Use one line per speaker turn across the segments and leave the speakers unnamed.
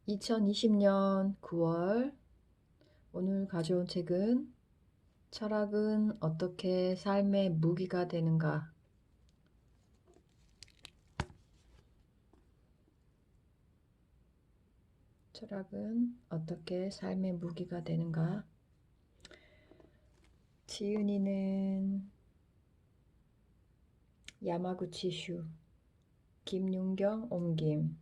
2020년 9월 오늘 가져온 책은 철학은 어떻게 삶의 무기가 되는가? 철학은 어떻게 삶의 무기가 되는가? 지은이는 야마구치 김윤경 옮김.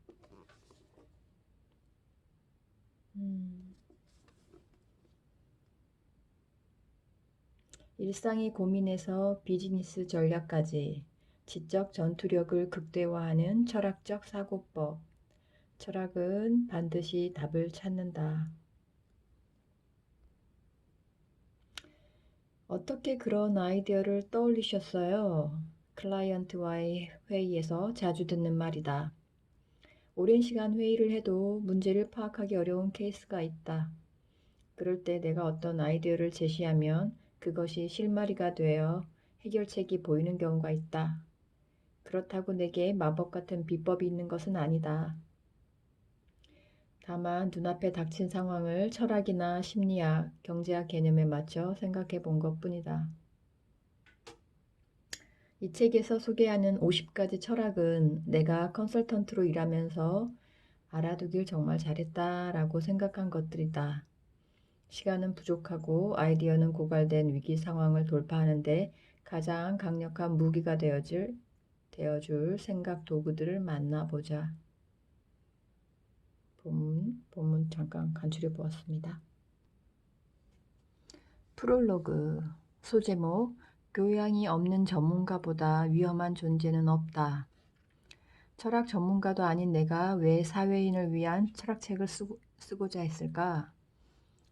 일상의 고민에서 비즈니스 전략까지 지적 전투력을 극대화하는 철학적 사고법. 철학은 반드시 답을 찾는다. 어떻게 그런 아이디어를 떠올리셨어요? 클라이언트와의 회의에서 자주 듣는 말이다. 오랜 시간 회의를 해도 문제를 파악하기 어려운 케이스가 있다. 그럴 때 내가 어떤 아이디어를 제시하면 그것이 실마리가 되어 해결책이 보이는 경우가 있다. 그렇다고 내게 마법 같은 비법이 있는 것은 아니다. 다만 눈앞에 닥친 상황을 철학이나 심리학, 경제학 개념에 맞춰 생각해 본 것뿐이다. 이 책에서 소개하는 50가지 철학은 내가 컨설턴트로 일하면서 알아두길 정말 잘했다라고 생각한 것들이다. 시간은 부족하고 아이디어는 고갈된 위기 상황을 돌파하는데 가장 강력한 무기가 되어줄 생각 도구들을 만나보자. 본문 잠깐 간추려 보았습니다. 프롤로그 소제목 교양이 없는 전문가보다 위험한 존재는 없다. 철학 전문가도 아닌 내가 왜 사회인을 위한 철학책을 쓰고자 했을까?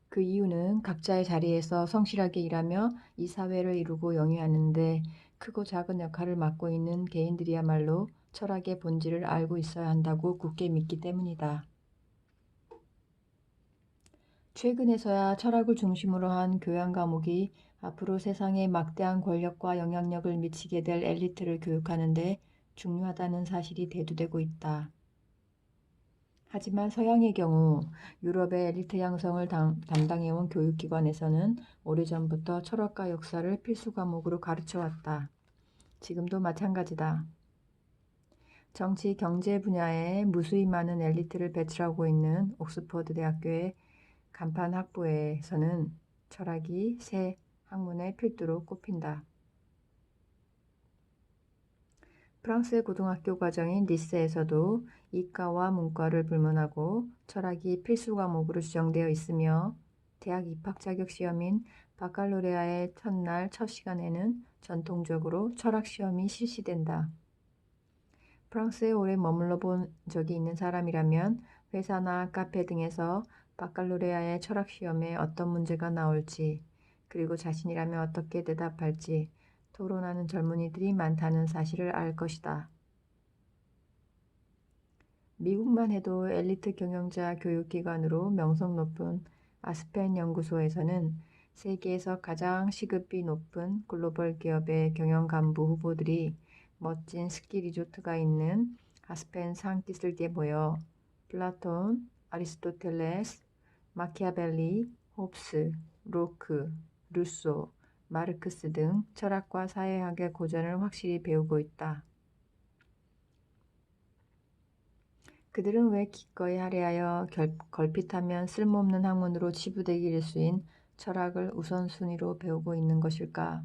그 이유는 각자의 자리에서 성실하게 일하며 이 사회를 이루고 영위하는데 크고 작은 역할을 맡고 있는 개인들이야말로 철학의 본질을 알고 있어야 한다고 굳게 믿기 때문이다. 최근에서야 철학을 중심으로 한 교양 과목이 앞으로 세상에 막대한 권력과 영향력을 미치게 될 엘리트를 교육하는데 중요하다는 사실이 대두되고 있다. 하지만 서양의 경우 유럽의 엘리트 양성을 담당해온 교육기관에서는 오래전부터 철학과 역사를 필수 과목으로 가르쳐왔다. 지금도 마찬가지다. 정치, 경제 분야에 무수히 많은 엘리트를 배출하고 있는 옥스퍼드 대학교의 간판 학부에서는 철학이 새 학문의 필두로 꼽힌다. 프랑스의 고등학교 과정인 리스에서도 이과와 문과를 불문하고 철학이 필수 과목으로 지정되어 있으며 대학 입학 자격 시험인 바칼로레아의 첫날 첫 시간에는 전통적으로 철학 시험이 실시된다. 프랑스에 오래 머물러 본 적이 있는 사람이라면 회사나 카페 등에서 바칼로레아의 철학 시험에 어떤 문제가 나올지 그리고 자신이라면 어떻게 대답할지 토론하는 젊은이들이 많다는 사실을 알 것이다. 미국만 해도 엘리트 경영자 교육기관으로 명성 높은 아스펜 연구소에서는 세계에서 가장 시급이 높은 글로벌 기업의 경영 간부 후보들이 멋진 스키 리조트가 있는 아스펜 산기슭에 모여 플라톤, 아리스토텔레스, 마키아벨리, 홉스, 로크, 루소, 마르크스 등 철학과 사회학의 고전을 확실히 배우고 있다. 그들은 왜 기꺼이 할애하여 걸핏하면 쓸모없는 학문으로 치부되기 일쑤인 철학을 우선순위로 배우고 있는 것일까?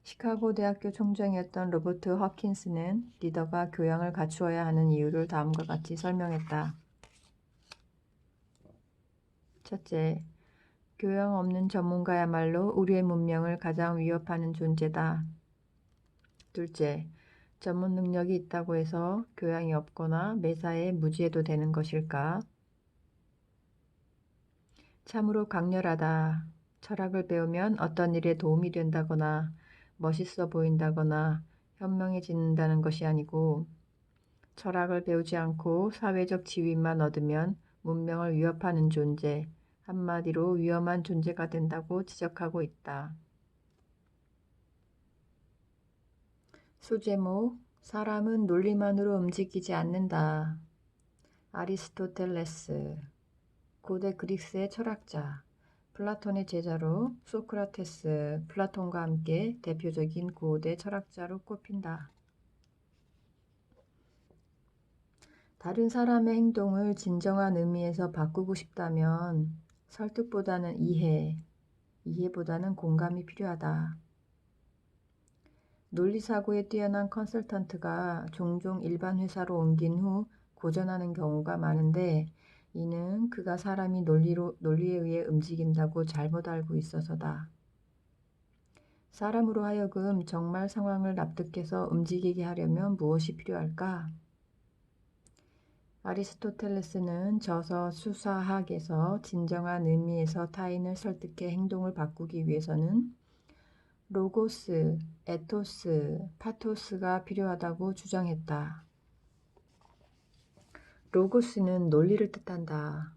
시카고 대학교 총장이었던 로버트 허킨스는 리더가 교양을 갖추어야 하는 이유를 다음과 같이 설명했다. 첫째, 교양 없는 전문가야말로 우리의 문명을 가장 위협하는 존재다. 둘째, 전문 능력이 있다고 해서 교양이 없거나 매사에 무지해도 되는 것일까? 참으로 강렬하다. 철학을 배우면 어떤 일에 도움이 된다거나 멋있어 보인다거나 현명해진다는 것이 아니고 철학을 배우지 않고 사회적 지위만 얻으면 문명을 위협하는 존재, 한마디로 위험한 존재가 된다고 지적하고 있다. 소제목, 사람은 논리만으로 움직이지 않는다. 아리스토텔레스, 고대 그리스의 철학자, 플라톤의 제자로 소크라테스, 플라톤과 함께 대표적인 고대 철학자로 꼽힌다. 다른 사람의 행동을 진정한 의미에서 바꾸고 싶다면 설득보다는 이해보다는 공감이 필요하다. 논리사고에 뛰어난 컨설턴트가 종종 일반 회사로 옮긴 후 고전하는 경우가 많은데 이는 그가 사람이 논리에 의해 움직인다고 잘못 알고 있어서다. 사람으로 하여금 정말 상황을 납득해서 움직이게 하려면 무엇이 필요할까? 아리스토텔레스는 저서 수사학에서 진정한 의미에서 타인을 설득해 행동을 바꾸기 위해서는 로고스, 에토스, 파토스가 필요하다고 주장했다. 로고스는 논리를 뜻한다.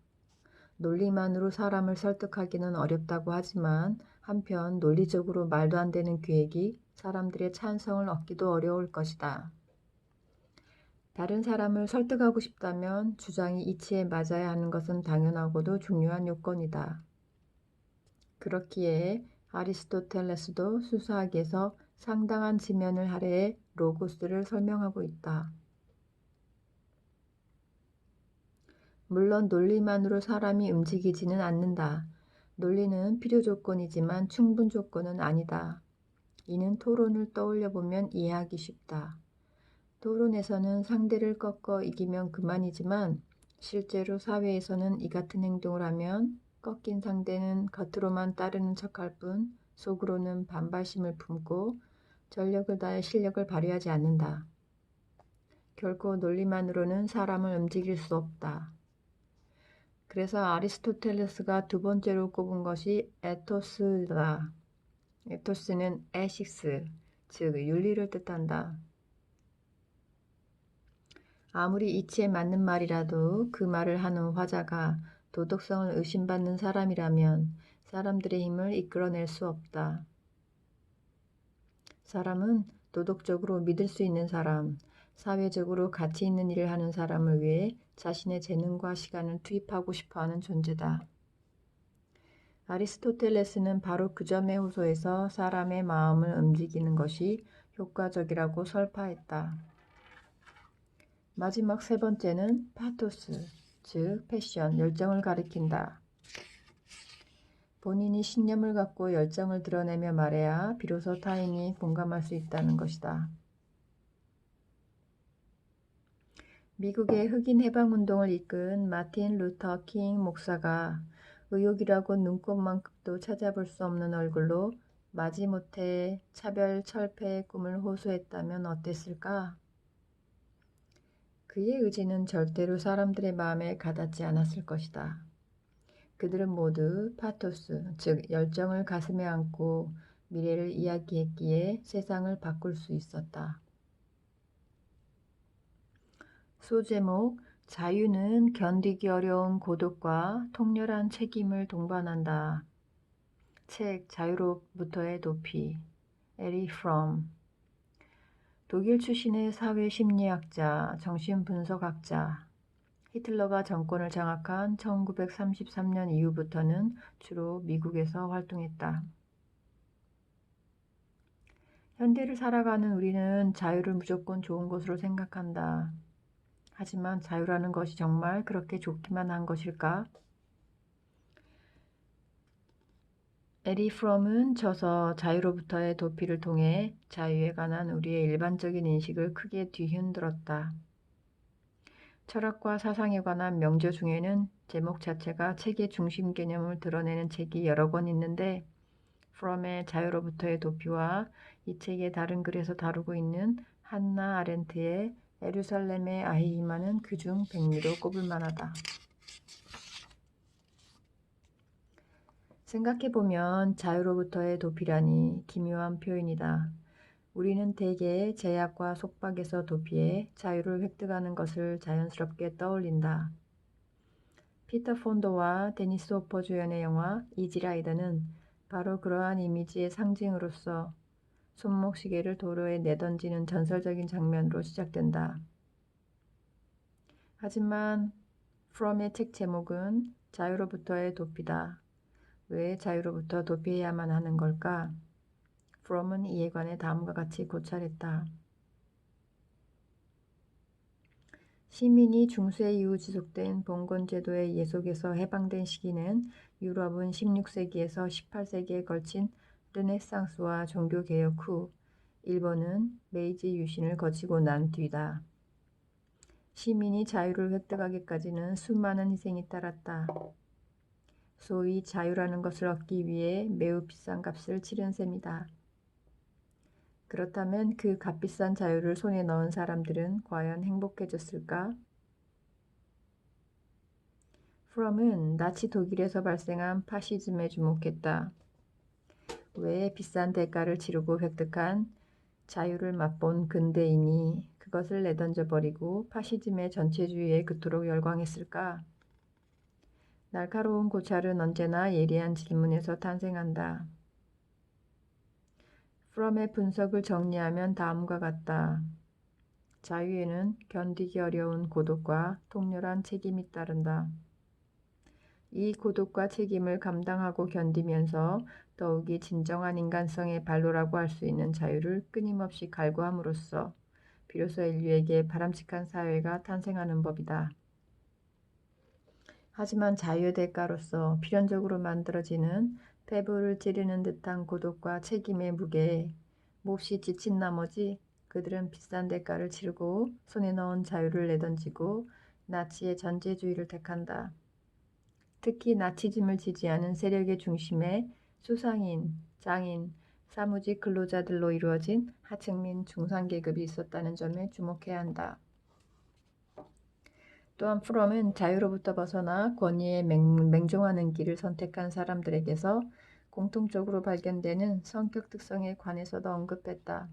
논리만으로 사람을 설득하기는 어렵다고 하지만 한편 논리적으로 말도 안 되는 계획이 사람들의 찬성을 얻기도 어려울 것이다. 다른 사람을 설득하고 싶다면 주장이 이치에 맞아야 하는 것은 당연하고도 중요한 요건이다. 그렇기에 아리스토텔레스도 수사학에서 상당한 지면을 할애해 로고스를 설명하고 있다. 물론 논리만으로 사람이 움직이지는 않는다. 논리는 필요 조건이지만 충분 조건은 아니다. 이는 토론을 떠올려 보면 이해하기 쉽다. 토론에서는 상대를 꺾어 이기면 그만이지만 실제로 사회에서는 이 같은 행동을 하면 꺾인 상대는 겉으로만 따르는 척할 뿐 속으로는 반발심을 품고 전력을 다해 실력을 발휘하지 않는다. 결코 논리만으로는 사람을 움직일 수 없다. 그래서 아리스토텔레스가 두 번째로 꼽은 것이 에토스다. 에토스는 에식스, 즉 윤리를 뜻한다. 아무리 이치에 맞는 말이라도 그 말을 하는 화자가 도덕성을 의심받는 사람이라면 사람들의 힘을 이끌어낼 수 없다. 사람은 도덕적으로 믿을 수 있는 사람, 사회적으로 가치 있는 일을 하는 사람을 위해 자신의 재능과 시간을 투입하고 싶어하는 존재다. 아리스토텔레스는 바로 그 점에 호소해서 사람의 마음을 움직이는 것이 효과적이라고 설파했다. 마지막 세 번째는 파토스, 즉 패션, 열정을 가리킨다. 본인이 신념을 갖고 열정을 드러내며 말해야 비로소 타인이 공감할 수 있다는 것이다. 미국의 흑인 해방운동을 이끈 마틴 루터 킹 목사가 의욕이라고 눈꼽만큼도 찾아볼 수 없는 얼굴로 마지못해 차별 철폐의 꿈을 호소했다면 어땠을까? 그의 의지는 절대로 사람들의 마음에 가닿지 않았을 것이다. 그들은 모두 파토스, 즉 열정을 가슴에 안고 미래를 이야기했기에 세상을 바꿀 수 있었다. 소제목, 자유는 견디기 어려운 고독과 통렬한 책임을 동반한다. 책 자유로부터의 도피, 에리 프롬. 독일 출신의 사회심리학자, 정신분석학자. 히틀러가 정권을 장악한 1933년 이후부터는 주로 미국에서 활동했다. 현대를 살아가는 우리는 자유를 무조건 좋은 것으로 생각한다. 하지만 자유라는 것이 정말 그렇게 좋기만 한 것일까? 에리 프롬은 저서 자유로부터의 도피를 통해 자유에 관한 우리의 일반적인 인식을 크게 뒤흔들었다. 철학과 사상에 관한 명저 중에는 제목 자체가 책의 중심 개념을 드러내는 책이 여러 권 있는데 프롬의 자유로부터의 도피와 이 책의 다른 글에서 다루고 있는 한나 아렌트의 예루살렘의 아히이마는 그중 백미로 꼽을 만하다. 생각해보면 자유로부터의 도피라니 기묘한 표현이다. 우리는 대개 제약과 속박에서 도피해 자유를 획득하는 것을 자연스럽게 떠올린다. 피터 폰도와 데니스 호퍼 주연의 영화 이지라이더는 바로 그러한 이미지의 상징으로서 손목시계를 도로에 내던지는 전설적인 장면으로 시작된다. 하지만 From의 책 제목은 자유로부터의 도피다. 왜 자유로부터 도피해야만 하는 걸까? From은 이에 관해 다음과 같이 고찰했다. 시민이 중세 이후 지속된 봉건제도의 예속에서 해방된 시기는 유럽은 16세기에서 18세기에 걸친 르네상스와 종교개혁 후 일본은 메이지 유신을 거치고 난 뒤다. 시민이 자유를 획득하기까지는 수많은 희생이 따랐다. 소위 자유라는 것을 얻기 위해 매우 비싼 값을 치른 셈이다. 그렇다면 그 값비싼 자유를 손에 넣은 사람들은 과연 행복해졌을까? 프롬은 나치 독일에서 발생한 파시즘에 주목했다. 왜 비싼 대가를 치르고 획득한 자유를 맛본 근대인이 그것을 내던져 버리고 파시즘의 전체주의에 그토록 열광했을까? 날카로운 고찰은 언제나 예리한 질문에서 탄생한다. 프롬의 분석을 정리하면 다음과 같다. 자유에는 견디기 어려운 고독과 통렬한 책임이 따른다. 이 고독과 책임을 감당하고 견디면서 더욱이 진정한 인간성의 발로라고 할 수 있는 자유를 끊임없이 갈구함으로써 비로소 인류에게 바람직한 사회가 탄생하는 법이다. 하지만 자유의 대가로서 필연적으로 만들어지는 배부를 찌르는 듯한 고독과 책임의 무게에 몹시 지친 나머지 그들은 비싼 대가를 치르고 손에 넣은 자유를 내던지고 나치의 전제주의를 택한다. 특히 나치즘을 지지하는 세력의 중심에 수상인, 장인, 사무직 근로자들로 이루어진 하층민 중산계급이 있었다는 점에 주목해야 한다. 또한 프롬은 자유로부터 벗어나 권위에 맹종하는 길을 선택한 사람들에게서 공통적으로 발견되는 성격 특성에 관해서도 언급했다.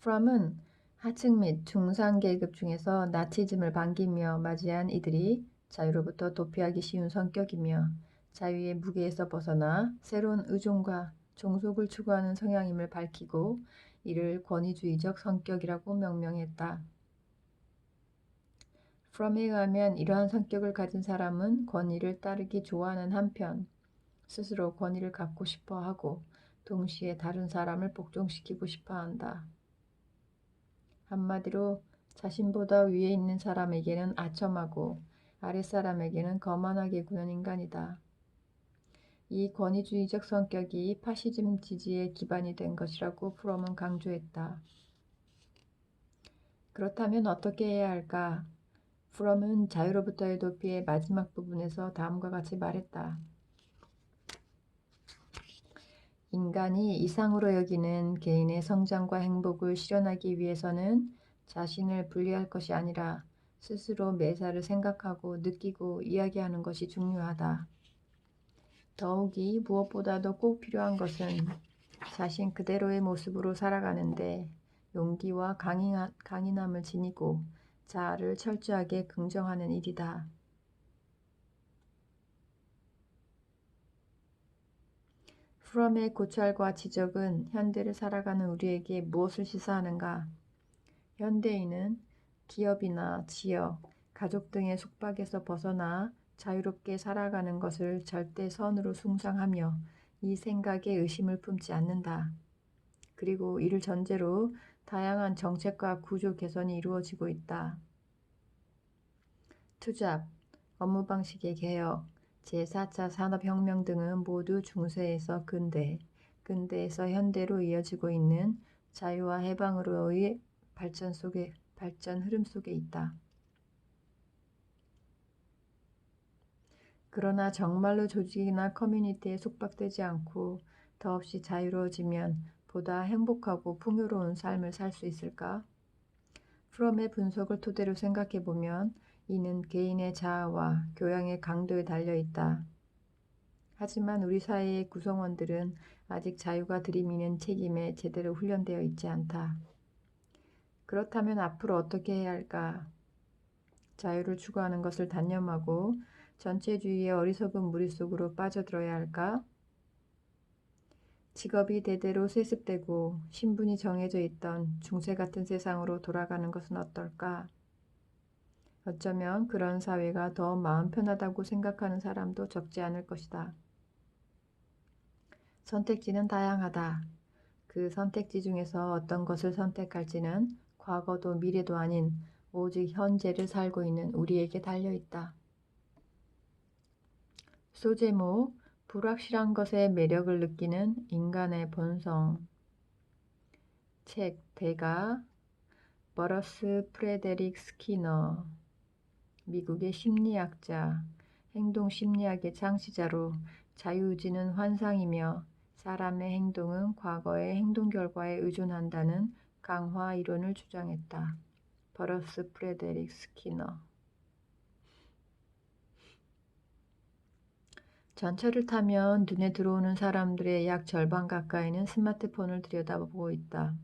프롬은 하층 및 중상 계급 중에서 나치즘을 반기며 맞이한 이들이 자유로부터 도피하기 쉬운 성격이며 자유의 무게에서 벗어나 새로운 의존과 종속을 추구하는 성향임을 밝히고 이를 권위주의적 성격이라고 명명했다. 프롬에 의하면 이러한 성격을 가진 사람은 권위를 따르기 좋아하는 한편 스스로 권위를 갖고 싶어 하고 동시에 다른 사람을 복종시키고 싶어 한다. 한마디로 자신보다 위에 있는 사람에게는 아첨하고 아랫사람에게는 거만하게 구는 인간이다. 이 권위주의적 성격이 파시즘 지지의 기반이 된 것이라고 프롬은 강조했다. 그렇다면 어떻게 해야 할까? 프롬은 자유로부터의 도피의 마지막 부분에서 다음과 같이 말했다. 인간이 이상으로 여기는 개인의 성장과 행복을 실현하기 위해서는 자신을 분리할 것이 아니라 스스로 매사를 생각하고 느끼고 이야기하는 것이 중요하다. 더욱이 무엇보다도 꼭 필요한 것은 자신 그대로의 모습으로 살아가는데 용기와 강인함을 지니고 자아를 철저하게 긍정하는 일이다. 프롬의 고찰과 지적은 현대를 살아가는 우리에게 무엇을 시사하는가? 현대인은 기업이나 지역, 가족 등의 속박에서 벗어나 자유롭게 살아가는 것을 절대 선으로 숭상하며 이 생각에 의심을 품지 않는다. 그리고 이를 전제로 다양한 정책과 구조 개선이 이루어지고 있다. 투잡, 업무 방식의 개혁, 제4차 산업혁명 등은 모두 중세에서 근대, 근대에서 현대로 이어지고 있는 자유와 해방으로의 발전 흐름 속에 있다. 그러나 정말로 조직이나 커뮤니티에 속박되지 않고 더없이 자유로워지면 보다 행복하고 풍요로운 삶을 살 수 있을까? 프롬의 분석을 토대로 생각해보면 이는 개인의 자아와 교양의 강도에 달려 있다. 하지만 우리 사회의 구성원들은 아직 자유가 들이미는 책임에 제대로 훈련되어 있지 않다. 그렇다면 앞으로 어떻게 해야 할까? 자유를 추구하는 것을 단념하고 전체주의의 어리석은 무리 속으로 빠져들어야 할까? 직업이 대대로 세습되고 신분이 정해져 있던 중세 같은 세상으로 돌아가는 것은 어떨까? 어쩌면 그런 사회가 더 마음 편하다고 생각하는 사람도 적지 않을 것이다. 선택지는 다양하다. 그 선택지 중에서 어떤 것을 선택할지는 과거도 미래도 아닌 오직 현재를 살고 있는 우리에게 달려있다. 소제목, 불확실한 것의 매력을 느끼는 인간의 본성. 책, 대가, 버러스 프레데릭 스키너. 미국의 심리학자, 행동심리학의 창시자로 자유의지는 환상이며 사람의 행동은 과거의 행동 결과에 의존한다는 강화 이론을 주장했다. 버러스 프레데릭 스키너. 전철을 타면 눈에 들어오는 사람들의 약 절반 가까이는 스마트폰을 들여다보고 있다.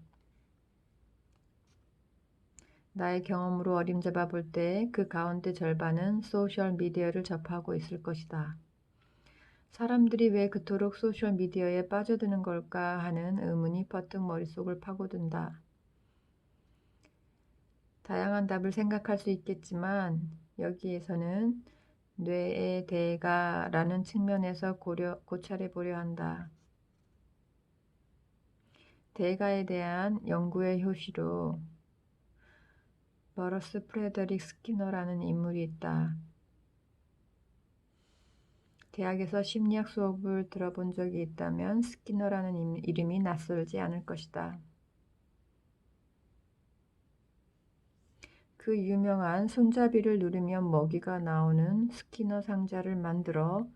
나의 경험으로 어림잡아 볼 때 그 가운데 절반은 소셜미디어를 접하고 있을 것이다. 사람들이 왜 그토록 소셜미디어에 빠져드는 걸까 하는 의문이 퍼뜩 머릿속을 파고든다. 다양한 답을 생각할 수 있겠지만 여기에서는 뇌의 대가라는 측면에서 고찰해 보려 한다. 대가에 대한 연구의 효시로 버러스 프레더릭 스키너라는 인물이 있다. 대학에서 심리학 수업을 들어본 적이 있다면 스키너라는 이름이 낯설지 않을 것이다. 그 유명한 손잡이를 누르면 먹이가 나오는 스키너 상자를 만들어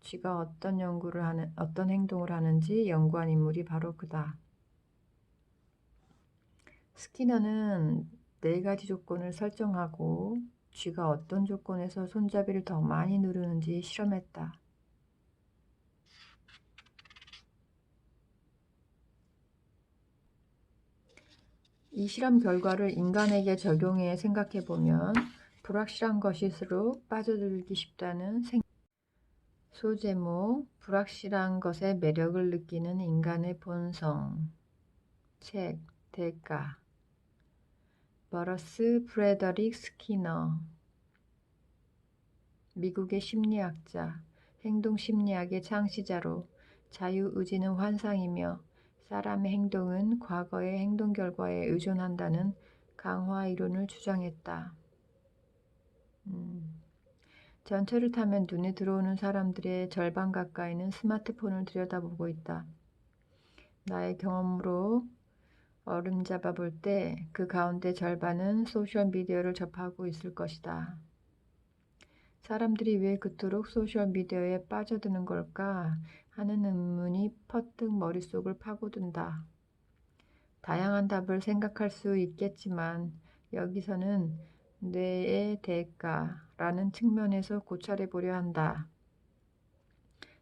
쥐가 어떤 행동을 하는지 연구한 인물이 바로 그다. 스키너는 4가지 조건을 설정하고 쥐가 어떤 조건에서 손잡이를 더 많이 누르는지 실험했다. 이 실험 결과를 인간에게 적용해 생각해보면 불확실한 것일수록 빠져들기 쉽다는 소제목, 불확실한 것의 매력을 느끼는 인간의 본성. 책, 대가, 버러스 프레더릭 스키너. 미국의 심리학자, 행동심리학의 창시자로 자유의지는 환상이며 사람의 행동은 과거의 행동 결과에 의존한다는 강화 이론을 주장했다. 전철을 타면 눈에 들어오는 사람들의 절반 가까이는 스마트폰을 들여다보고 있다. 나의 경험으로 어림잡아 볼 때 그 가운데 절반은 소셜미디어를 접하고 있을 것이다. 사람들이 왜 그토록 소셜미디어에 빠져드는 걸까 하는 의문이 퍼뜩 머릿속을 파고든다. 다양한 답을 생각할 수 있겠지만 여기서는 뇌의 대가라는 측면에서 고찰해 보려 한다.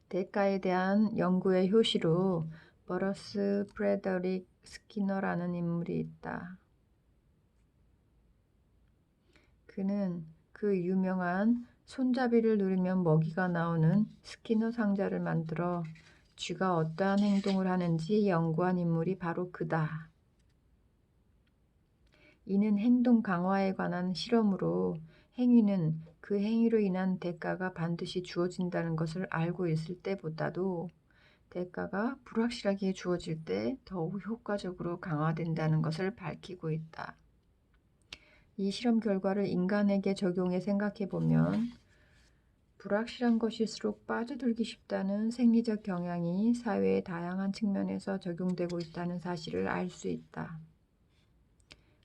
대가에 대한 연구의 효시로 버러스 프레더릭 스키너라는 인물이 있다. 그는 그 유명한 손잡이를 누르면 먹이가 나오는 스키너 상자를 만들어 쥐가 어떠한 행동을 하는지 연구한 인물이 바로 그다. 이는 행동 강화에 관한 실험으로 행위는 그 행위로 인한 대가가 반드시 주어진다는 것을 알고 있을 때보다도 대가가 불확실하게 주어질 때 더욱 효과적으로 강화된다는 것을 밝히고 있다. 이 실험 결과를 인간에게 적용해 생각해보면 불확실한 것일수록 빠져들기 쉽다는 생리적 경향이 사회의 다양한 측면에서 적용되고 있다는 사실을 알 수 있다.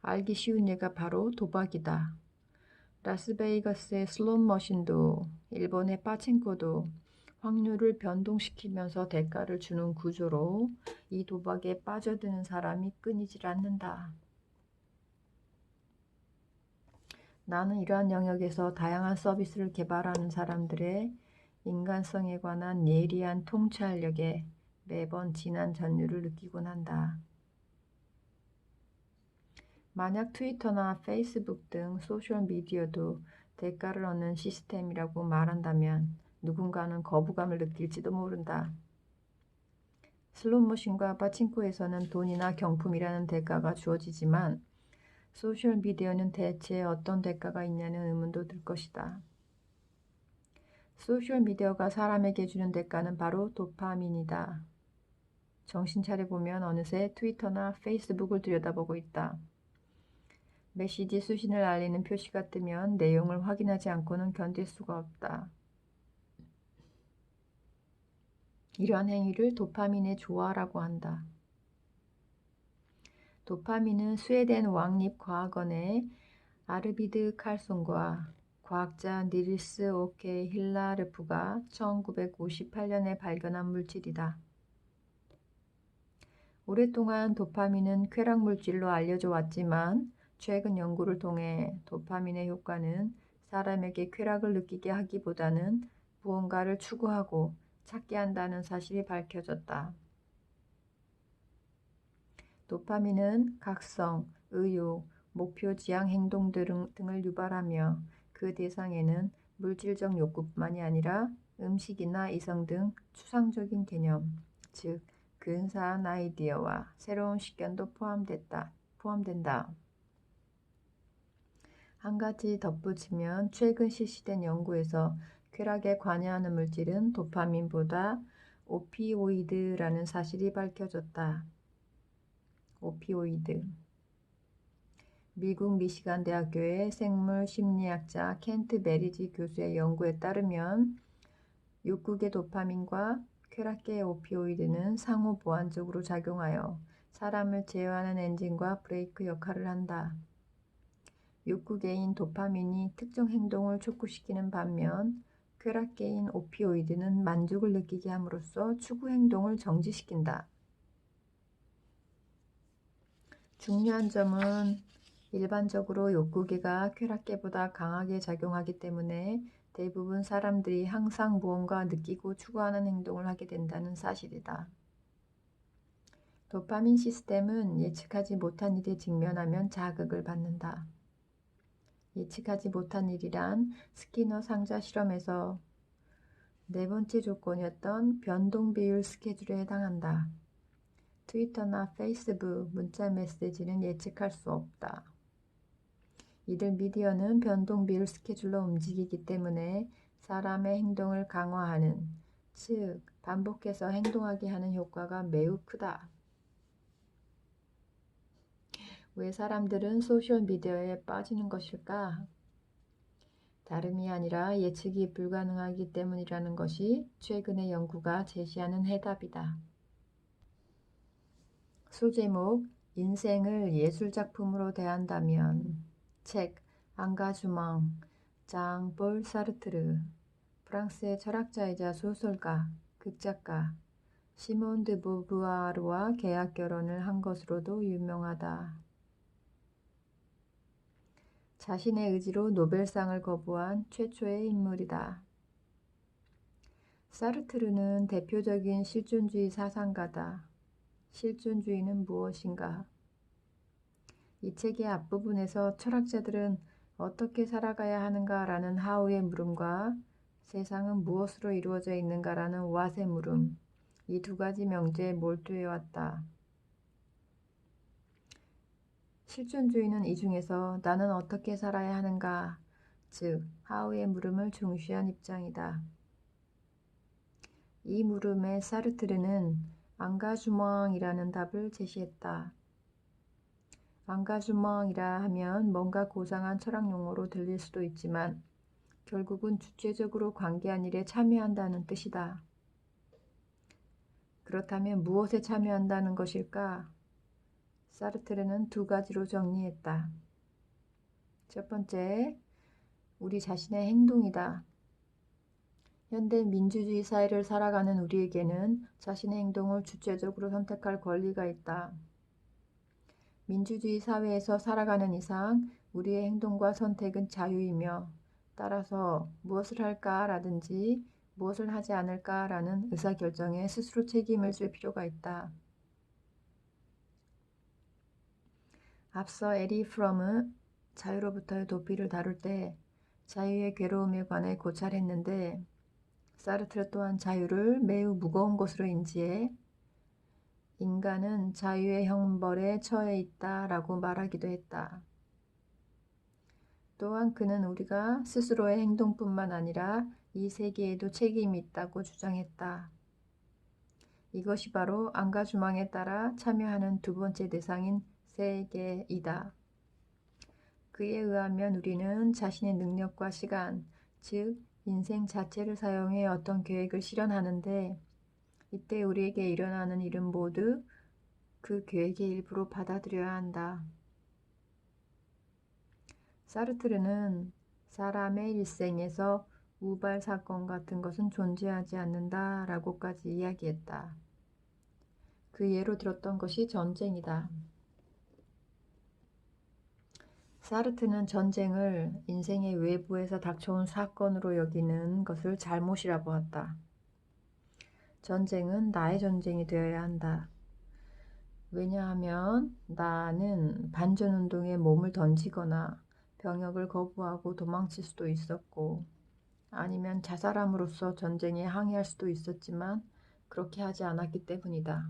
알기 쉬운 예가 바로 도박이다. 라스베이거스의 슬롯머신도 일본의 파친코도 확률을 변동시키면서 대가를 주는 구조로 이 도박에 빠져드는 사람이 끊이질 않는다. 나는 이러한 영역에서 다양한 서비스를 개발하는 사람들의 인간성에 관한 예리한 통찰력에 매번 진한 전율을 느끼곤 한다. 만약 트위터나 페이스북 등 소셜미디어도 대가를 얻는 시스템이라고 말한다면 누군가는 거부감을 느낄지도 모른다. 슬롯머신과 파친코에서는 돈이나 경품이라는 대가가 주어지지만 소셜미디어는 대체 어떤 대가가 있냐는 의문도 들 것이다. 소셜미디어가 사람에게 주는 대가는 바로 도파민이다. 정신 차려보면 어느새 트위터나 페이스북을 들여다보고 있다. 메시지 수신을 알리는 표시가 뜨면 내용을 확인하지 않고는 견딜 수가 없다. 이러한 행위를 도파민의 조화라고 한다. 도파민은 스웨덴 왕립과학원의 아르비드 칼손과 과학자 니르스 오케 힐라르프가 1958년에 발견한 물질이다. 오랫동안 도파민은 쾌락물질로 알려져 왔지만 최근 연구를 통해 도파민의 효과는 사람에게 쾌락을 느끼게 하기보다는 무언가를 추구하고 찾게 한다는 사실이 밝혀졌다. 도파민은 각성, 의욕, 목표 지향 행동 등을 유발하며 그 대상에는 물질적 욕구뿐만이 아니라 음식이나 이성 등 추상적인 개념, 즉 근사한 아이디어와 새로운 식견도 포함된다. 한 가지 덧붙이면 최근 실시된 연구에서 쾌락에 관여하는 물질은 도파민보다 오피오이드라는 사실이 밝혀졌다. 오피오이드. 미국 미시간 대학교의 생물 심리학자 켄트 베리지 교수의 연구에 따르면 욕구계 도파민과 쾌락계의 오피오이드는 상호 보완적으로 작용하여 사람을 제어하는 엔진과 브레이크 역할을 한다. 욕구계인 도파민이 특정 행동을 촉구시키는 반면 쾌락계인 오피오이드는 만족을 느끼게 함으로써 추구 행동을 정지시킨다. 중요한 점은 일반적으로 욕구계가 쾌락계보다 강하게 작용하기 때문에 대부분 사람들이 항상 무언가 느끼고 추구하는 행동을 하게 된다는 사실이다. 도파민 시스템은 예측하지 못한 일에 직면하면 자극을 받는다. 예측하지 못한 일이란 스키너 상자 실험에서 네 번째 조건이었던 변동 비율 스케줄에 해당한다. 트위터나 페이스북, 문자 메시지는 예측할 수 없다. 이들 미디어는 변동 비율 스케줄로 움직이기 때문에 사람의 행동을 강화하는, 즉 반복해서 행동하게 하는 효과가 매우 크다. 왜 사람들은 소셜미디어에 빠지는 것일까? 다름이 아니라 예측이 불가능하기 때문이라는 것이 최근의 연구가 제시하는 해답이다. 소제목, 인생을 예술작품으로 대한다면. 책, 앙가주망, 장 볼 사르트르. 프랑스의 철학자이자 소설가, 극작가 시몬 드 보부아르와 계약 결혼을 한 것으로도 유명하다. 자신의 의지로 노벨상을 거부한 최초의 인물이다. 사르트르는 대표적인 실존주의 사상가다. 실존주의는 무엇인가? 이 책의 앞부분에서 철학자들은 어떻게 살아가야 하는가라는 하우의 물음과 세상은 무엇으로 이루어져 있는가라는 왓의 물음, 이 두 가지 명제에 몰두해왔다. 실존주의는 이 중에서 나는 어떻게 살아야 하는가, 즉 하우의 물음을 중시한 입장이다. 이 물음에 사르트르는 앙가주멍이라는 답을 제시했다. 앙가주멍이라 하면 뭔가 고상한 철학 용어로 들릴 수도 있지만 결국은 주체적으로 관계한 일에 참여한다는 뜻이다. 그렇다면 무엇에 참여한다는 것일까? 사르트르는 두 가지로 정리했다. 첫 번째, 우리 자신의 행동이다. 현대 민주주의 사회를 살아가는 우리에게는 자신의 행동을 주체적으로 선택할 권리가 있다. 민주주의 사회에서 살아가는 이상 우리의 행동과 선택은 자유이며 따라서 무엇을 할까라든지 무엇을 하지 않을까라는 의사결정에 스스로 책임을 질 필요가 있다. 앞서 에리 프롬은 자유로부터의 도피를 다룰 때 자유의 괴로움에 관해 고찰했는데 사르트르 또한 자유를 매우 무거운 것으로 인지해 인간은 자유의 형벌에 처해 있다라고 말하기도 했다. 또한 그는 우리가 스스로의 행동뿐만 아니라 이 세계에도 책임이 있다고 주장했다. 이것이 바로 안가주망에 따라 참여하는 두 번째 대상인 세계이다. 그에 의하면 우리는 자신의 능력과 시간, 즉 인생 자체를 사용해 어떤 계획을 실현하는데 이때 우리에게 일어나는 일은 모두 그 계획의 일부로 받아들여야 한다. 사르트르는 사람의 일생에서 우발 사건 같은 것은 존재하지 않는다 라고까지 이야기했다. 그 예로 들었던 것이 전쟁이다. 사르트는 전쟁을 인생의 외부에서 닥쳐온 사건으로 여기는 것을 잘못이라 보았다. 전쟁은 나의 전쟁이 되어야 한다. 왜냐하면 나는 반전운동에 몸을 던지거나 병역을 거부하고 도망칠 수도 있었고 아니면 자살함으로써 전쟁에 항의할 수도 있었지만 그렇게 하지 않았기 때문이다.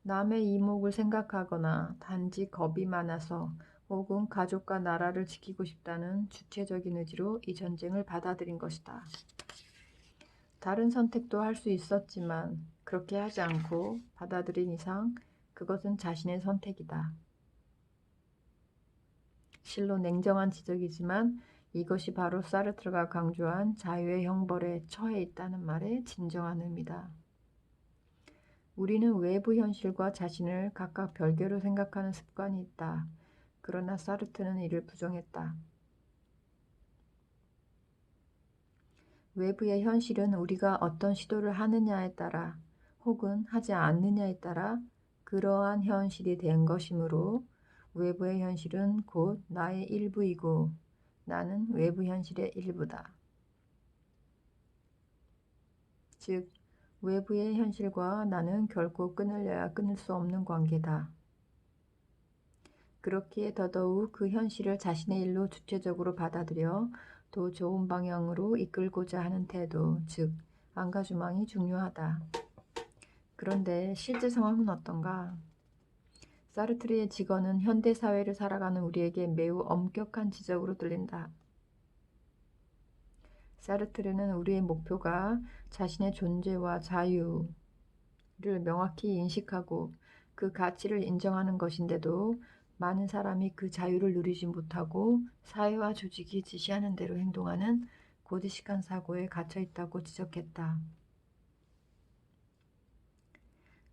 남의 이목을 생각하거나 단지 겁이 많아서 혹은 가족과 나라를 지키고 싶다는 주체적인 의지로 이 전쟁을 받아들인 것이다. 다른 선택도 할 수 있었지만 그렇게 하지 않고 받아들인 이상 그것은 자신의 선택이다. 실로 냉정한 지적이지만 이것이 바로 사르트르가 강조한 자유의 형벌에 처해 있다는 말의 진정한 의미다. 우리는 외부 현실과 자신을 각각 별개로 생각하는 습관이 있다. 그러나 사르트르는 이를 부정했다. 외부의 현실은 우리가 어떤 시도를 하느냐에 따라 혹은 하지 않느냐에 따라 그러한 현실이 된 것이므로 외부의 현실은 곧 나의 일부이고 나는 외부 현실의 일부다. 즉, 외부의 현실과 나는 결코 끊으려야 끊을 수 없는 관계다. 그렇기에 더더욱 그 현실을 자신의 일로 주체적으로 받아들여 더 좋은 방향으로 이끌고자 하는 태도, 즉 안가주망이 중요하다. 그런데 실제 상황은 어떤가? 사르트르의 직언은 현대사회를 살아가는 우리에게 매우 엄격한 지적으로 들린다. 사르트르는 우리의 목표가 자신의 존재와 자유를 명확히 인식하고 그 가치를 인정하는 것인데도 많은 사람이 그 자유를 누리지 못하고 사회와 조직이 지시하는 대로 행동하는 고지식한 사고에 갇혀 있다고 지적했다.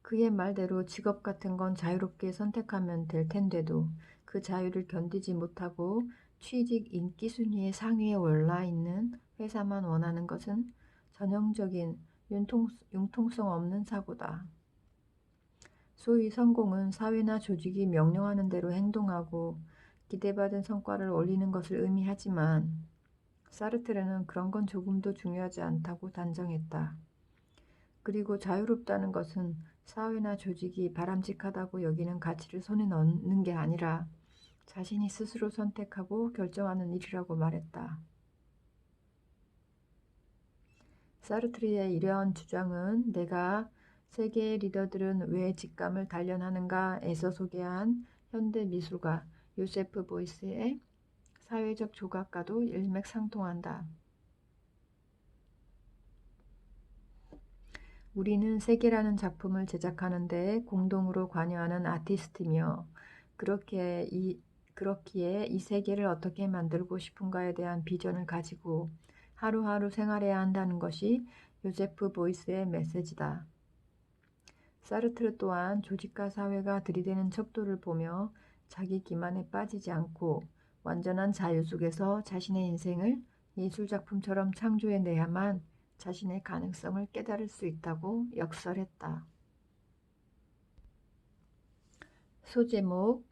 그의 말대로 직업 같은 건 자유롭게 선택하면 될 텐데도 그 자유를 견디지 못하고 취직 인기 순위의 상위에 올라 있는 회사만 원하는 것은 전형적인 융통성 없는 사고다. 소위 성공은 사회나 조직이 명령하는 대로 행동하고 기대받은 성과를 올리는 것을 의미하지만 사르트르는 그런 건 조금도 중요하지 않다고 단정했다. 그리고 자유롭다는 것은 사회나 조직이 바람직하다고 여기는 가치를 손에 넣는 게 아니라 자신이 스스로 선택하고 결정하는 일이라고 말했다. 사르트르의 이러한 주장은 내가 세계의 리더들은 왜 직감을 단련하는가에서 소개한 현대 미술가 요세프 보이스의 사회적 조각과도 일맥상통한다. 우리는 세계라는 작품을 제작하는 데 공동으로 관여하는 아티스트며 그렇기에 이 세계를 어떻게 만들고 싶은가에 대한 비전을 가지고 하루하루 생활해야 한다는 것이 요세프 보이스의 메시지다. 사르트르 또한 조직과 사회가 들이대는 척도를 보며 자기 기만에 빠지지 않고 완전한 자유 속에서 자신의 인생을 예술작품처럼 창조해내야만 자신의 가능성을 깨달을 수 있다고 역설했다. 소제목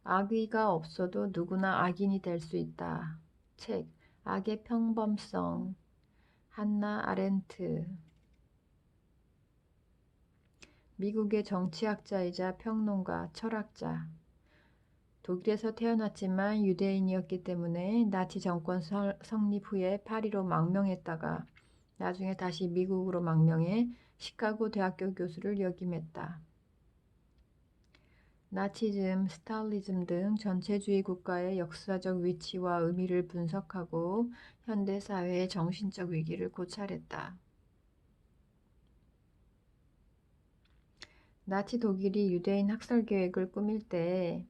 악의가 없어도 누구나 악인이 될 수 있다. 책 악의 평범성 한나 아렌트 미국의 정치학자이자 평론가, 철학자. 독일에서 태어났지만 유대인이었기 때문에 나치 정권 성립 후에 파리로 망명했다가 나중에 다시 미국으로 망명해 시카고 대학교 교수를 역임했다. 나치즘, 스탈리즘 등 전체주의 국가의 역사적 위치와 의미를 분석하고 현대 사회의 정신적 위기를 고찰했다. 나치 독일이 유대인 학살 계획을 꾸밀 때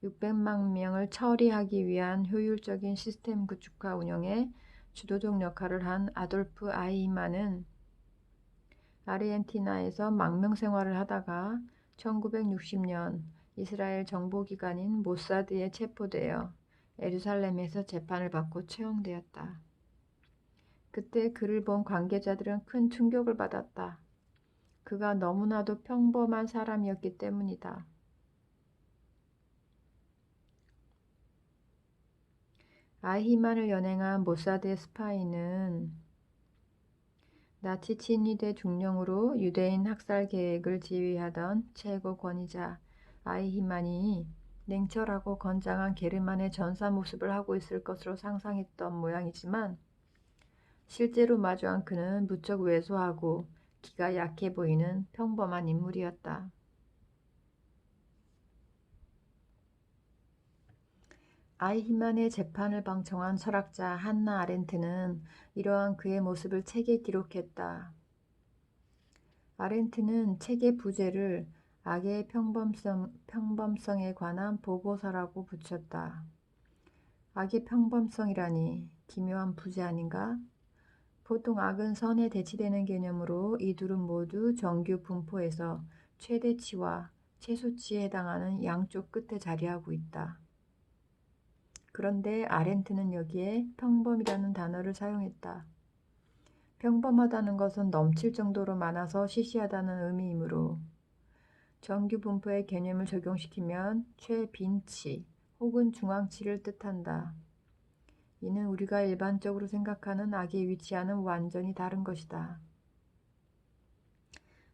600만 명을 처리하기 위한 효율적인 시스템 구축과 운영에 주도적 역할을 한 아돌프 아이히만은 아르헨티나에서 망명 생활을 하다가 1960년 이스라엘 정보기관인 모사드에 체포되어 예루살렘에서 재판을 받고 처형되었다. 그때 그를 본 관계자들은 큰 충격을 받았다. 그가 너무나도 평범한 사람이었기 때문이다. 아히만을 연행한 모사드의 스파이는 나치 친위대 중령으로 유대인 학살 계획을 지휘하던 최고 권위자 아이히만이 냉철하고 건장한 게르만의 전사 모습을 하고 있을 것으로 상상했던 모양이지만 실제로 마주한 그는 무척 왜소하고 기가 약해 보이는 평범한 인물이었다. 아이히만의 재판을 방청한 철학자 한나 아렌트는 이러한 그의 모습을 책에 기록했다. 아렌트는 책의 부제를 악의 평범성에 관한 보고서라고 붙였다. 악의 평범성이라니 기묘한 부제 아닌가? 보통 악은 선에 대치되는 개념으로 이 둘은 모두 정규 분포에서 최대치와 최소치에 해당하는 양쪽 끝에 자리하고 있다. 그런데 아렌트는 여기에 평범이라는 단어를 사용했다. 평범하다는 것은 넘칠 정도로 많아서 시시하다는 의미이므로 정규 분포의 개념을 적용시키면 최빈치 혹은 중앙치를 뜻한다. 이는 우리가 일반적으로 생각하는 악에 위치하는 완전히 다른 것이다.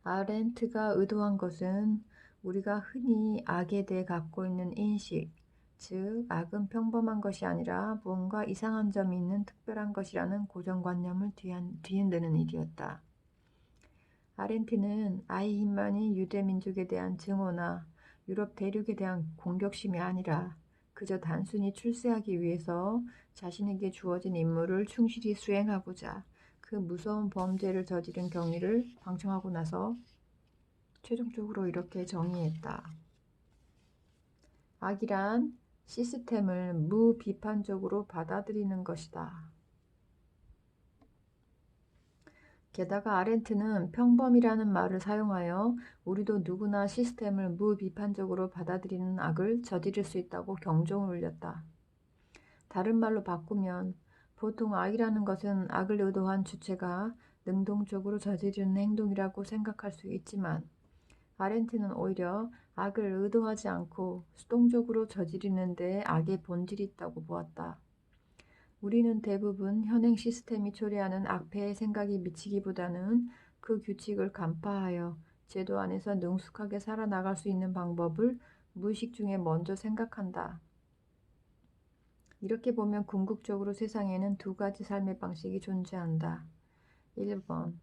아렌트가 의도한 것은 우리가 흔히 악에 대해 갖고 있는 인식, 즉 악은 평범한 것이 아니라 무언가 이상한 점이 있는 특별한 것이라는 고정관념을 뒤흔드는 일이었다. 아렌트는 아이히만이 유대민족에 대한 증오나 유럽 대륙에 대한 공격심이 아니라 그저 단순히 출세하기 위해서 자신에게 주어진 임무를 충실히 수행하고자 그 무서운 범죄를 저지른 경위를 방청하고 나서 최종적으로 이렇게 정의했다. 악이란 시스템을 무비판적으로 받아들이는 것이다. 게다가 아렌트는 평범이라는 말을 사용하여 우리도 누구나 시스템을 무비판적으로 받아들이는 악을 저지를 수 있다고 경종을 울렸다. 다른 말로 바꾸면 보통 악이라는 것은 악을 의도한 주체가 능동적으로 저지르는 행동이라고 생각할 수 있지만 아렌트는 오히려 악을 의도하지 않고 수동적으로 저지르는 데 악의 본질이 있다고 보았다. 우리는 대부분 현행 시스템이 초래하는 악폐의 생각이 미치기보다는 그 규칙을 간파하여 제도 안에서 능숙하게 살아나갈 수 있는 방법을 무의식 중에 먼저 생각한다. 이렇게 보면 궁극적으로 세상에는 두 가지 삶의 방식이 존재한다. 1번.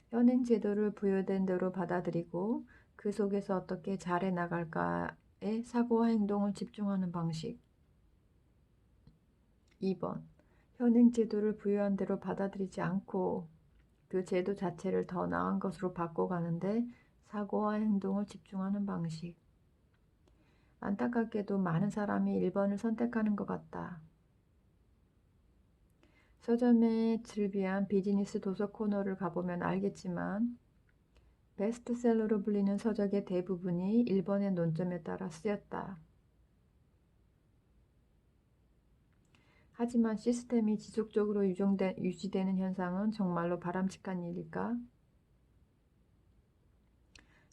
현행 제도를 부여된 대로 받아들이고 그 속에서 어떻게 잘해 나갈까에 사고와 행동을 집중하는 방식. 2번. 현행 제도를 부여한 대로 받아들이지 않고 그 제도 자체를 더 나은 것으로 바꿔가는데 사고와 행동을 집중하는 방식. 안타깝게도 많은 사람이 1번을 선택하는 것 같다. 서점에 즐비한 비즈니스 도서 코너를 가보면 알겠지만 베스트셀러로 불리는 서적의 대부분이 1번의 논점에 따라 쓰였다. 하지만 시스템이 지속적으로 유지되는 현상은 정말로 바람직한 일일까?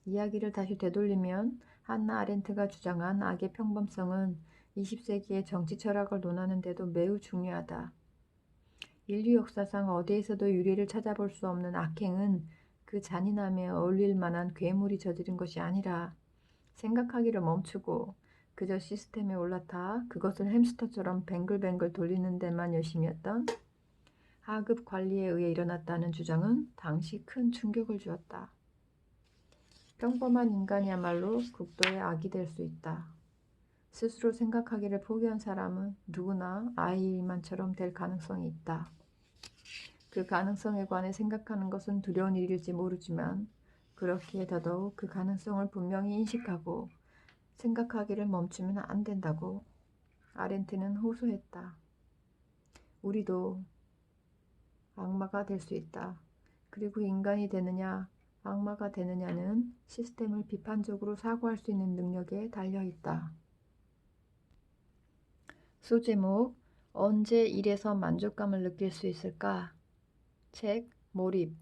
이야기를 다시 되돌리면 한나 아렌트가 주장한 악의 평범성은 20세기의 정치 철학을 논하는 데도 매우 중요하다. 인류 역사상 어디에서도 유례를 찾아볼 수 없는 악행은 그 잔인함에 어울릴 만한 괴물이 저지른 것이 아니라 생각하기를 멈추고 그저 시스템에 올라타 그것을 햄스터처럼 뱅글뱅글 돌리는 데만 열심이었던 하급 관리에 의해 일어났다는 주장은 당시 큰 충격을 주었다. 평범한 인간이야말로 극도의 악이 될 수 있다. 스스로 생각하기를 포기한 사람은 누구나 아이만처럼 될 가능성이 있다. 그 가능성에 관해 생각하는 것은 두려운 일일지 모르지만 그렇기에 더더욱 그 가능성을 분명히 인식하고 생각하기를 멈추면 안 된다고 아렌트는 호소했다. 우리도 악마가 될 수 있다. 그리고 인간이 되느냐, 악마가 되느냐는 시스템을 비판적으로 사고할 수 있는 능력에 달려 있다. 소제목, 언제 일에서 만족감을 느낄 수 있을까? 책, 몰입,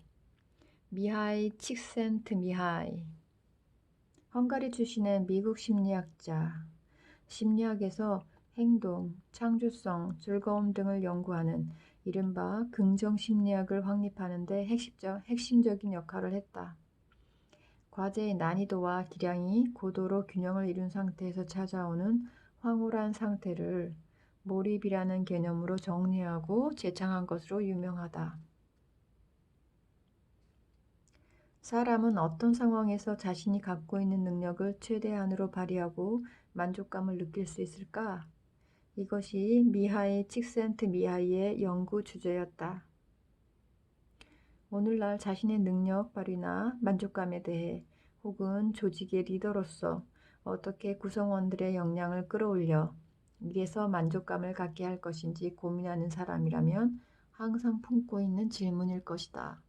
미하이 칙센트미하이. 헝가리 출신의 미국 심리학자. 심리학에서 행동, 창조성, 즐거움 등을 연구하는 이른바 긍정심리학을 확립하는 데 핵심적인 역할을 했다. 과제의 난이도와 기량이 고도로 균형을 이룬 상태에서 찾아오는 황홀한 상태를 몰입이라는 개념으로 정리하고 재창한 것으로 유명하다. 사람은 어떤 상황에서 자신이 갖고 있는 능력을 최대한으로 발휘하고 만족감을 느낄 수 있을까? 이것이 미하이 칙센트미하이의 연구 주제였다. 오늘날 자신의 능력 발휘나 만족감에 대해 혹은 조직의 리더로서 어떻게 구성원들의 역량을 끌어올려 일에서 만족감을 갖게 할 것인지 고민하는 사람이라면 항상 품고 있는 질문일 것이다.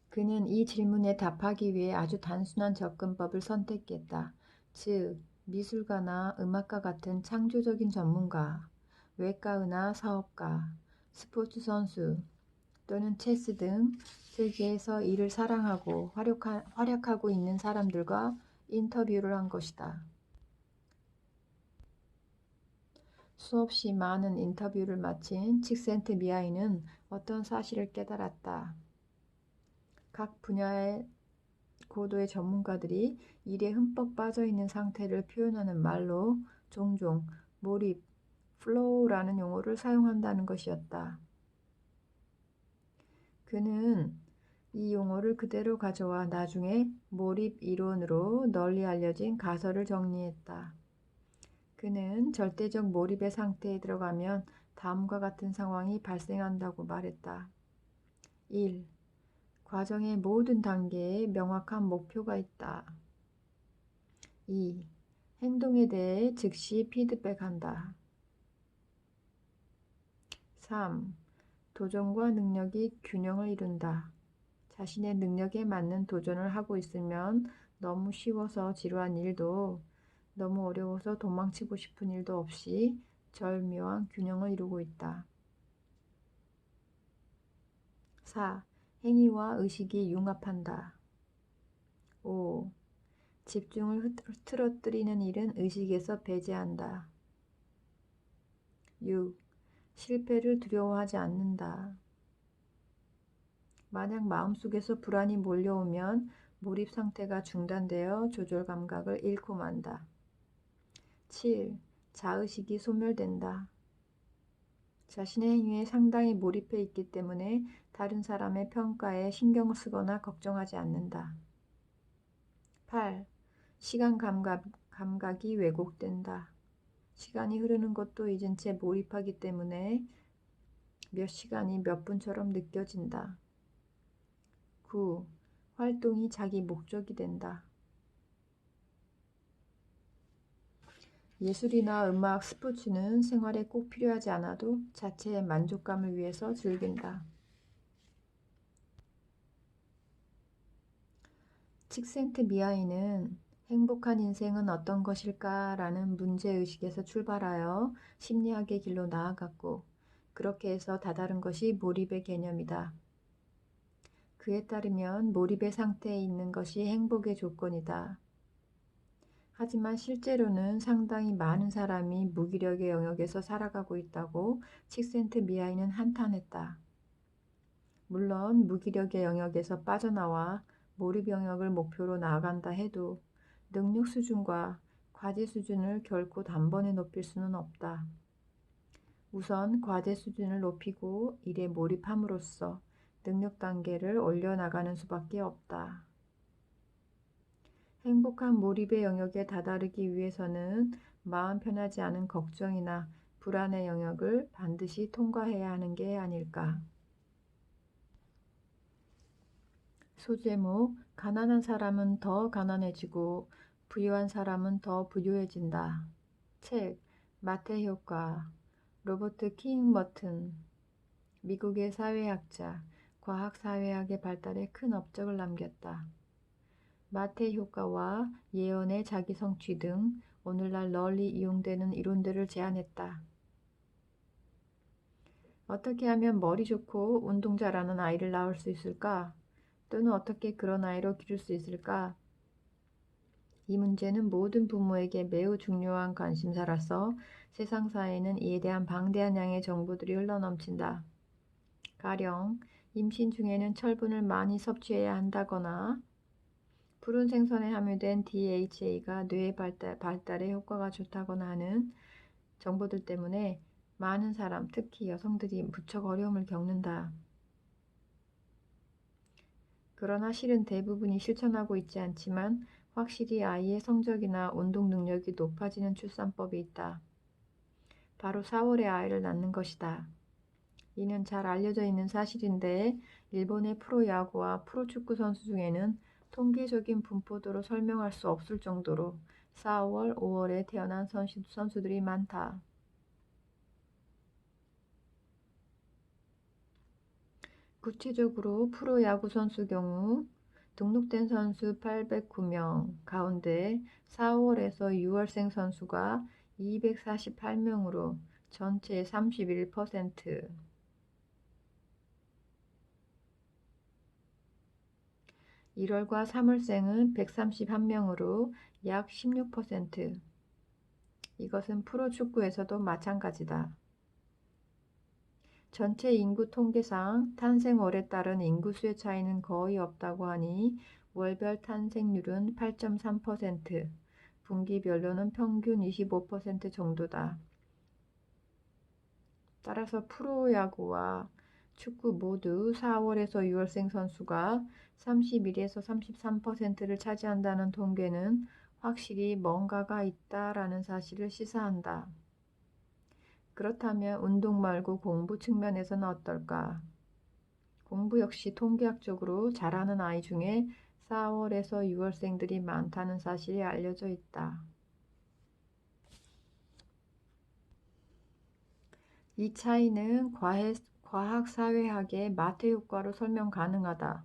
그는 이 질문에 답하기 위해 아주 단순한 접근법을 선택했다. 즉, 미술가나 음악가 같은 창조적인 전문가, 외과의나 사업가, 스포츠 선수 또는 체스 등 세계에서 일을 사랑하고 활약하고 있는 사람들과 인터뷰를 한 것이다. 수없이 많은 인터뷰를 마친 칙센트미하이는 어떤 사실을 깨달았다. 각 분야의 고도의 전문가들이 일에 흠뻑 빠져있는 상태를 표현하는 말로 종종 몰입, 플로우라는 용어를 사용한다는 것이었다. 그는 이 용어를 그대로 가져와 나중에 몰입 이론으로 널리 알려진 가설을 정리했다. 그는 절대적 몰입의 상태에 들어가면 다음과 같은 상황이 발생한다고 말했다. 1. 과정의 모든 단계에 명확한 목표가 있다. 2. 행동에 대해 즉시 피드백한다. 3. 도전과 능력이 균형을 이룬다. 자신의 능력에 맞는 도전을 하고 있으면 너무 쉬워서 지루한 일도 너무 어려워서 도망치고 싶은 일도 없이 절묘한 균형을 이루고 있다. 4. 행위와 의식이 융합한다. 5. 집중을 흐트러뜨리는 일은 의식에서 배제한다. 6. 실패를 두려워하지 않는다. 만약 마음속에서 불안이 몰려오면 몰입 상태가 중단되어 조절 감각을 잃고 만다. 7. 자의식이 소멸된다. 자신의 행위에 상당히 몰입해 있기 때문에 다른 사람의 평가에 신경을 쓰거나 걱정하지 않는다. 8. 시간 감각이 왜곡된다. 시간이 흐르는 것도 잊은 채 몰입하기 때문에 몇 시간이 몇 분처럼 느껴진다. 9. 활동이 자기 목적이 된다. 예술이나 음악, 스포츠는 생활에 꼭 필요하지 않아도 자체의 만족감을 위해서 즐긴다. 칙센트미하이는 행복한 인생은 어떤 것일까? 라는 문제의식에서 출발하여 심리학의 길로 나아갔고 그렇게 해서 다다른 것이 몰입의 개념이다. 그에 따르면 몰입의 상태에 있는 것이 행복의 조건이다. 하지만 실제로는 상당히 많은 사람이 무기력의 영역에서 살아가고 있다고 칙센트미하이는 한탄했다. 물론 무기력의 영역에서 빠져나와 몰입 영역을 목표로 나아간다 해도 능력 수준과 과제 수준을 결코 단번에 높일 수는 없다. 우선 과제 수준을 높이고 일에 몰입함으로써 능력 단계를 올려나가는 수밖에 없다. 행복한 몰입의 영역에 다다르기 위해서는 마음 편하지 않은 걱정이나 불안의 영역을 반드시 통과해야 하는 게 아닐까. 소제목, 가난한 사람은 더 가난해지고 부유한 사람은 더 부유해진다. 책, 마태 효과, 로버트 킹버튼, 미국의 사회학자, 과학사회학의 발달에 큰 업적을 남겼다. 마태 효과와 예언의 자기 성취 등 오늘날 널리 이용되는 이론들을 제안했다. 어떻게 하면 머리 좋고 운동 잘하는 아이를 낳을 수 있을까? 또는 어떻게 그런 아이로 기를 수 있을까? 이 문제는 모든 부모에게 매우 중요한 관심사라서 세상사에는 이에 대한 방대한 양의 정보들이 흘러넘친다. 가령 임신 중에는 철분을 많이 섭취해야 한다거나 푸른 생선에 함유된 DHA가 뇌 발달에 효과가 좋다거나 하는 정보들 때문에 많은 사람, 특히 여성들이 무척 어려움을 겪는다. 그러나 실은 대부분이 실천하고 있지 않지만 확실히 아이의 성적이나 운동 능력이 높아지는 출산법이 있다. 바로 4월에 아이를 낳는 것이다. 이는 잘 알려져 있는 사실인데 일본의 프로야구와 프로축구 선수 중에는 통계적인 분포도로 설명할 수 없을 정도로 4월, 5월에 태어난 선수들이 많다. 구체적으로 프로야구 선수 경우 등록된 선수 809명 가운데 4월에서 6월생 선수가 248명으로 전체의 31%, 1월과 3월생은 131명으로 약 16%. 이것은 프로축구에서도 마찬가지다. 전체 인구 통계상 탄생월에 따른 인구수의 차이는 거의 없다고 하니 월별 탄생률은 8.3%, 분기별로는 평균 25% 정도다. 따라서 프로야구와 축구 모두 4월에서 6월생 선수가 31에서 33%를 차지한다는 통계는 확실히 뭔가가 있다라는 사실을 시사한다. 그렇다면 운동 말고 공부 측면에서는 어떨까? 공부 역시 통계학적으로 잘하는 아이 중에 4월에서 6월생들이 많다는 사실이 알려져 있다. 이 차이는 과학사회학의 마태 효과로 설명 가능하다.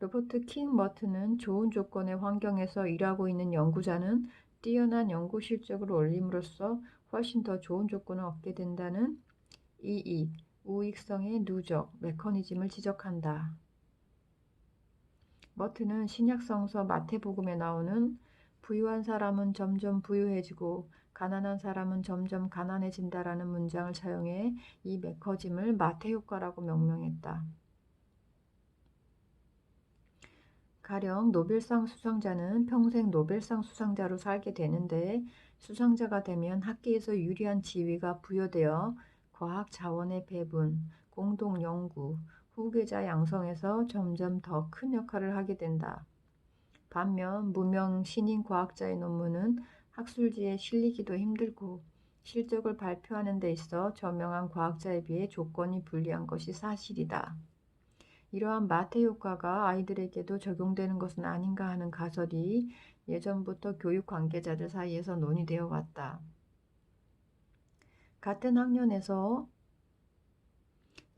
로버트 킹버튼은 좋은 조건의 환경에서 일하고 있는 연구자는 뛰어난 연구 실적을 올림으로써 훨씬 더 좋은 조건을 얻게 된다는 이익, 우익성의 누적 메커니즘을 지적한다. 버튼은 신약성서 마태복음에 나오는 부유한 사람은 점점 부유해지고 가난한 사람은 점점 가난해진다라는 문장을 차용해 이 메커즘을 마태 효과라고 명명했다. 가령 노벨상 수상자는 평생 노벨상 수상자로 살게 되는데 수상자가 되면 학계에서 유리한 지위가 부여되어 과학 자원의 배분, 공동 연구, 후계자 양성에서 점점 더 큰 역할을 하게 된다. 반면 무명 신인 과학자의 논문은 학술지에 실리기도 힘들고 실적을 발표하는 데 있어 저명한 과학자에 비해 조건이 불리한 것이 사실이다. 이러한 마태 효과가 아이들에게도 적용되는 것은 아닌가 하는 가설이 예전부터 교육 관계자들 사이에서 논의되어 왔다. 같은 학년에서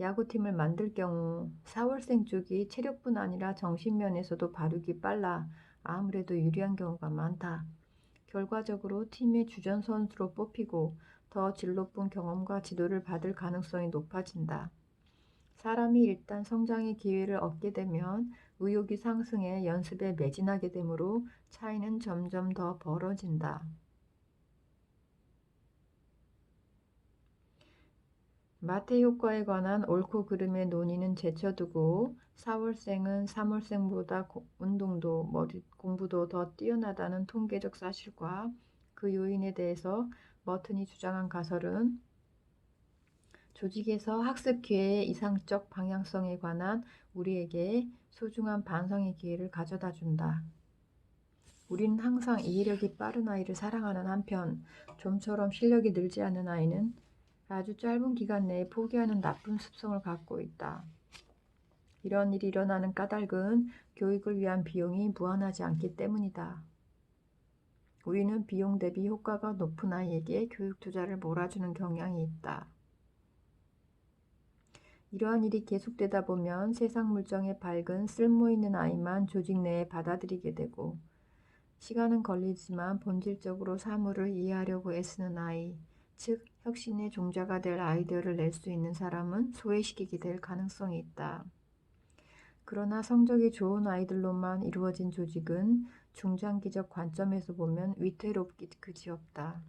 야구팀을 만들 경우 4월생 쪽이 체력뿐 아니라 정신면에서도 발육이 빨라 아무래도 유리한 경우가 많다. 결과적으로 팀의 주전 선수로 뽑히고 더 질 높은 경험과 지도를 받을 가능성이 높아진다. 사람이 일단 성장의 기회를 얻게 되면 의욕이 상승해 연습에 매진하게 되므로 차이는 점점 더 벌어진다. 마태 효과에 관한 옳고 그름의 논의는 제쳐두고 4월생은 3월생보다 운동도 공부도 더 뛰어나다는 통계적 사실과 그 요인에 대해서 머튼이 주장한 가설은 조직에서 학습 기회의 이상적 방향성에 관한 우리에게 소중한 반성의 기회를 가져다 준다. 우리는 항상 이해력이 빠른 아이를 사랑하는 한편 좀처럼 실력이 늘지 않는 아이는 아주 짧은 기간 내에 포기하는 나쁜 습성을 갖고 있다. 이런 일이 일어나는 까닭은 교육을 위한 비용이 무한하지 않기 때문이다. 우리는 비용 대비 효과가 높은 아이에게 교육 투자를 몰아주는 경향이 있다. 이러한 일이 계속되다 보면 세상 물정에 밝은 쓸모있는 아이만 조직 내에 받아들이게 되고 시간은 걸리지만 본질적으로 사물을 이해하려고 애쓰는 아이, 즉 혁신의 종자가 될 아이디어를 낼 수 있는 사람은 소외시키게 될 가능성이 있다. 그러나 성적이 좋은 아이들로만 이루어진 조직은 중장기적 관점에서 보면 위태롭기 그지없다.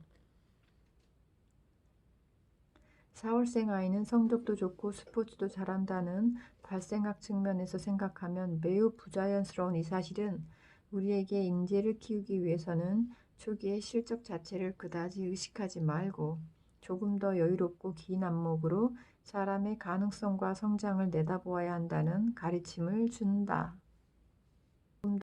4월생 아이는 성적도 좋고 스포츠도 잘한다는 발생학 측면에서 생각하면 매우 부자연스러운 이 사실은 우리에게 인재를 키우기 위해서는 초기의 실적 자체를 그다지 의식하지 말고 조금 더 여유롭고 긴 안목으로 사람의 가능성과 성장을 내다보아야 한다는 가르침을 준다.